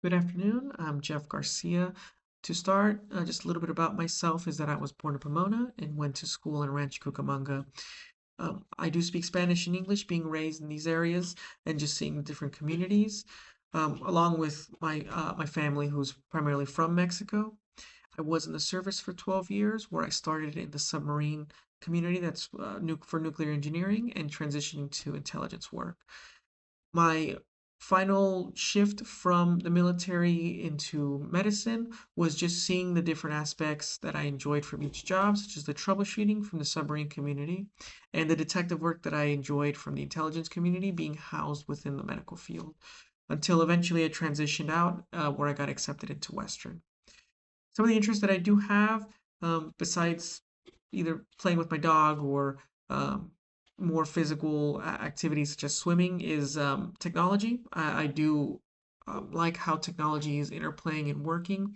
Good afternoon. I'm Jeff Garcia. To start, just a little bit about myself is that I was born in Pomona and went to school in Rancho Cucamonga. I do speak Spanish and English, being raised in these areas and just seeing different communities, along with my family, who's primarily from Mexico. I was in the service for 12 years, where I started in the submarine community that's for nuclear engineering and transitioning to intelligence work. My final shift from the military into medicine was just seeing the different aspects that I enjoyed from each job, such as the troubleshooting from the submarine community and the detective work that I enjoyed from the intelligence community being housed within the medical field until eventually I transitioned out where I got accepted into Western. Some of the interests that I do have, besides either playing with my dog or um, more physical activities such as swimming, is technology. I do like how technology is interplaying and working.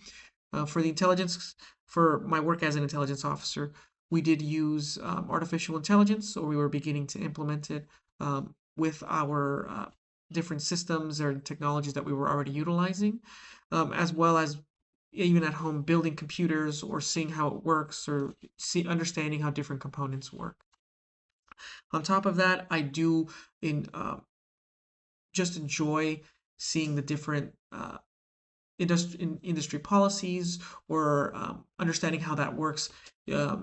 For the intelligence, for my work as an intelligence officer, we did use artificial intelligence, or we were beginning to implement it with our different systems or technologies that we were already utilizing, as well as even at home building computers or seeing how it works or understanding how different components work. On top of that, I do in just enjoy seeing the different industry policies or understanding how that works,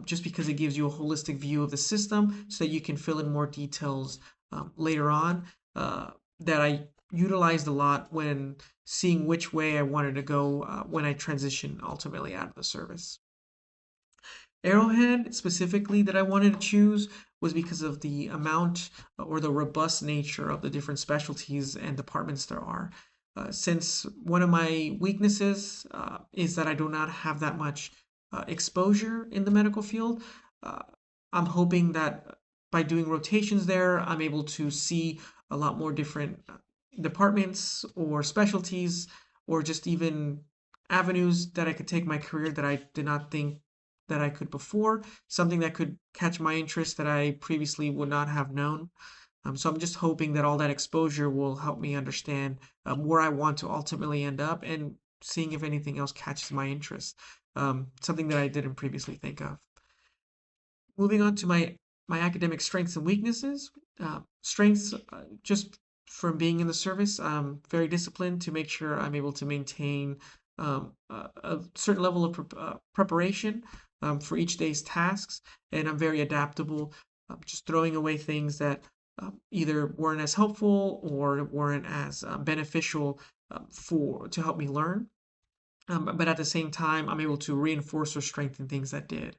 just because it gives you a holistic view of the system so that you can fill in more details later on, that I utilized a lot when seeing which way I wanted to go when I transitioned ultimately out of the service. Arrowhead specifically that I wanted to choose was because of the amount or the robust nature of the different specialties and departments there are. Since one of my weaknesses is that I do not have that much exposure in the medical field, uh, I'm hoping that by doing rotations there, I'm able to see a lot more different departments or specialties or just even avenues that I could take my career that I did not think that I could before, something that could catch my interest that I previously would not have known. So I'm just hoping that all that exposure will help me understand where I want to ultimately end up and seeing if anything else catches my interest, something that I didn't previously think of. Moving on to my academic strengths and weaknesses. Strengths, just from being in the service, I'm very disciplined to make sure I'm able to maintain a certain level of preparation for each day's tasks, and I'm very adaptable, just throwing away things that either weren't as helpful or weren't as beneficial for to help me learn. But at the same time, I'm able to reinforce or strengthen things that did.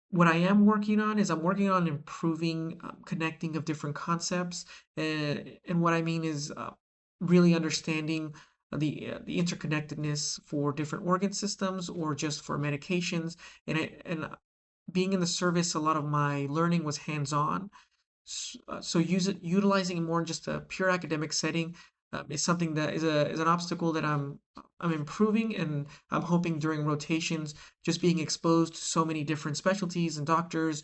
What I am working on is I'm working on improving connecting of different concepts, and what I mean is really understanding the interconnectedness for different organ systems or just for medications. And being in the service, a lot of my learning was hands-on. So utilizing it more in just a pure academic setting is something that is an obstacle that I'm improving, and I'm hoping during rotations, just being exposed to so many different specialties and doctors,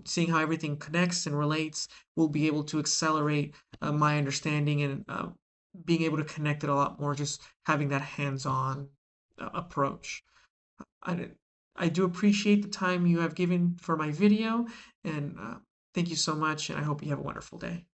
seeing how everything connects and relates, will be able to accelerate my understanding and being able to connect it a lot more. Just having that hands-on approach. I, I do appreciate the time you have given for my video, and thank you so much, and I hope you have a wonderful day.